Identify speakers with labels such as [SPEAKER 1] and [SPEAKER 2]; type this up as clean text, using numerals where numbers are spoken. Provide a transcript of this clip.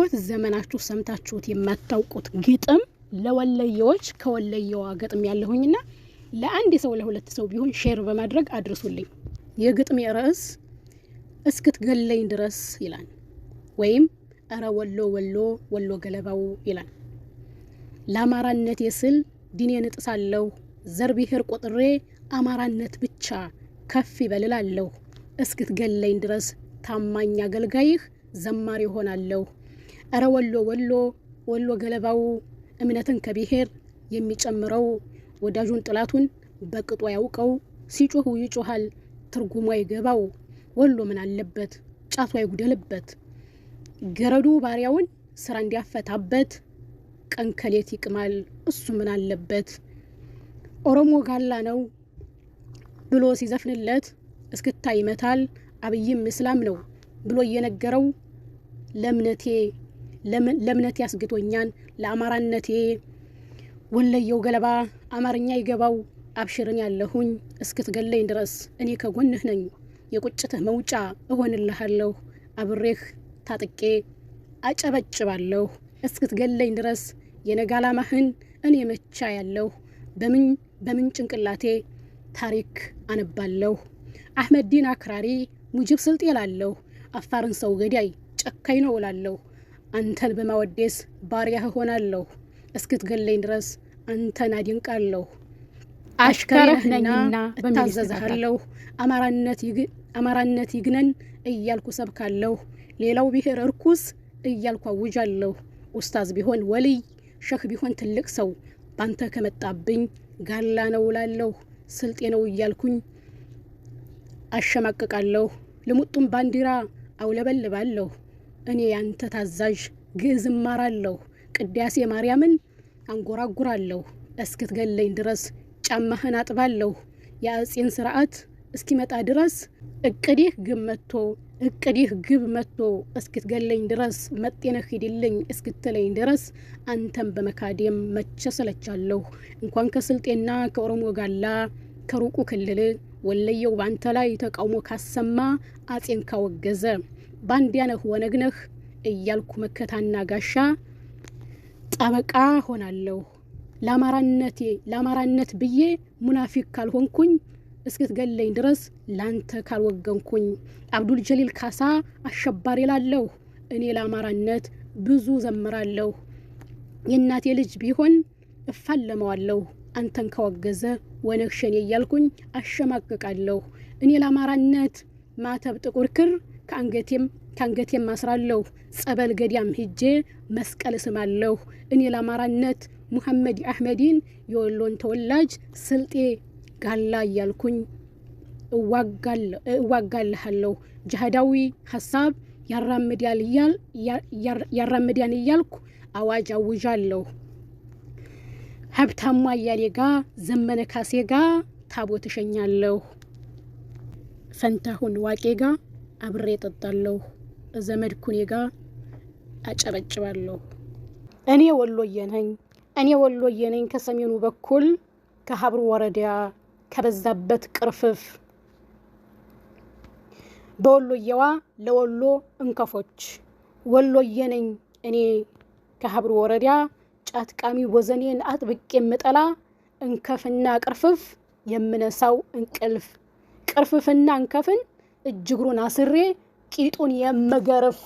[SPEAKER 1] በህይወት ዘመናችሁ ሰምታችሁት የማታውቁት ግጥም ለወለየዎች ከወለየዋ ገጥም ያለሁኝና ለአንድ ሰው ለሁለት ሰው ቢሆን ሼር በማድረግ አድርሱልኝ። የግጥም ርዕስ እስክትገለኝ ድረስ ይላል፣ ወይም አረ ወሎ ወሎ ወሎ ገለባው ይላል። ለአማራነት የስል ዲኔን እጥሳለሁ፣ ዘር ብሔር ቆጥሬ አማራነት ብቻ ከፍ ይበልላለሁ። እስክትገለኝ ድረስ ታማኝ አገልጋይህ ዘማሪ ሆናለሁ። አረ ወሎ ወሎ ወሎ ገለባው እምነትን ከብሔር የሚጨምረው ወዳጁን ጥላቱን በቅጡ ያውቀው። ሲጮህ ይጮሃል ትርጉሙ አይገባው። ወሎ ምን አለበት ጫቱ አይጉደልበት፣ ገረዱ ባሪያውን ስራ እንዲያፈታበት። ቀንከሌት ይቅማል እሱ ምን አለበት። ኦሮሞ ጋላ ነው ብሎ ሲዘፍንለት እስክታ ይመታል አብይም እስላም ነው ብሎ እየነገረው። ለምነቴ ያስግቶኛል ለአማራነቴ። ወለየው ገለባ አማርኛ ይገባው። አብሽርን ያለሁኝ እስክትገለኝ ድረስ እኔ ከጎንህ ነኝ። የቁጭትህ መውጫ እሆንልሃለሁ። አብሬህ ታጥቄ አጨበጭባለሁ። እስክትገለኝ ድረስ የነጋላማህን እኔ መቻ ያለሁ። በምን ጭንቅላቴ ታሪክ አነባለሁ። አህመድ ዲን አክራሪ ሙጅብ ስልጥ ይላለሁ። አፋርን ሰው ገዳይ ጨካኝ ነው እላለሁ። አንተን በማወደስ ባሪያህ ሆናለሁ። እስክትገለኝ ድረስ አንተን አድንቃለሁ። አሽከርህ ነኝና እታዘዝሃለሁ። አማራነት ይግነን እያልኩ ሰብካለሁ። ሌላው ብሔር እርኩስ እያልኩ አውጃለሁ። ኡስታዝ ቢሆን ወልይ፣ ሸህ ቢሆን ትልቅ ሰው ባንተ ከመጣብኝ ጋላ ነው እላለሁ። ስልጤ ነው እያልኩኝ አሸማቅቃለሁ። ልሙጡም ባንዲራ አውለበልባለሁ። እኔ ያንተ ታዛዥ ግዕዝ እማራለሁ። ቅዳሴ ማርያምን አንጎራጉራለሁ። እስክትገለኝ ድረስ ጫማህን አጥባለሁ። የአጼን ስርዓት እስኪመጣ ድረስ እቅዲህ ግብ መጥቶ እስክትገለኝ ድረስ መጤነህ ሂድልኝ እስክትለኝ ድረስ አንተም በመካዴም መቼ ሰለቻለሁ። እንኳን ከስልጤና ከኦሮሞ ጋላ ከሩቁ ክልል ወለየው ባንተ ላይ ተቃውሞ ካሰማ አጼን ካወገዘ ባንዲያ ነህ ወነግ ነህ እያልኩ መከታና ጋሻ ጠበቃ ሆናለሁ። ለአማራነት ብዬ ሙናፊቅ ካልሆንኩኝ እስክትገለኝ ድረስ ላንተ ካልወገንኩኝ። አብዱል ጀሊል ካሳ አሸባሪ ላለሁ እኔ ለአማራነት ብዙ ዘምራለሁ። የእናቴ ልጅ ቢሆን እፋለመዋለሁ። አንተን ካወገዘ ወነግ ሸኔ እያልኩኝ አሸማቅቃለሁ። እኔ ለአማራነት ማተብ ጥቁር ክር ከአንገቴም አስራለሁ። ጸበል ገዳም ሂጄ መስቀል እስማለሁ። እኔ ለአማራነት ሙሐመድ አህመዲን የወሎን ተወላጅ ስልጤ ጋላ እያልኩኝ እዋጋልሃለሁ። ጅሃዳዊ ሀሳብ ያራምዳን እያልኩ አዋጅ አውጃለሁ። ሀብታሙ አያሌ ጋ ዘመነ ካሴ ጋ ታቦት እሸኛለሁ። ፈንታሁን ዋቄ ጋ አብሬ ጠጣለሁ። ዘመድኩኔ ጋ አጨበጭባለሁ። እኔ ወሎዬ ነኝ ከሰሜኑ በኩል ከሀብሩ ወረዳ ከበዛበት ቅርፍፍ። በወሎየዋ ለወሎ እንከፎች ወሎዬ ነኝ እኔ ከሀብሩ ወረዳ። ጫትቃሚ ወዘኔን አጥብቄ የምጠላ እንከፍና ቅርፍፍ የምነሳው እንቅልፍ። ቅርፍፍና እንከፍን እጅግሩን አስሬ ቂጡን የመገረፍ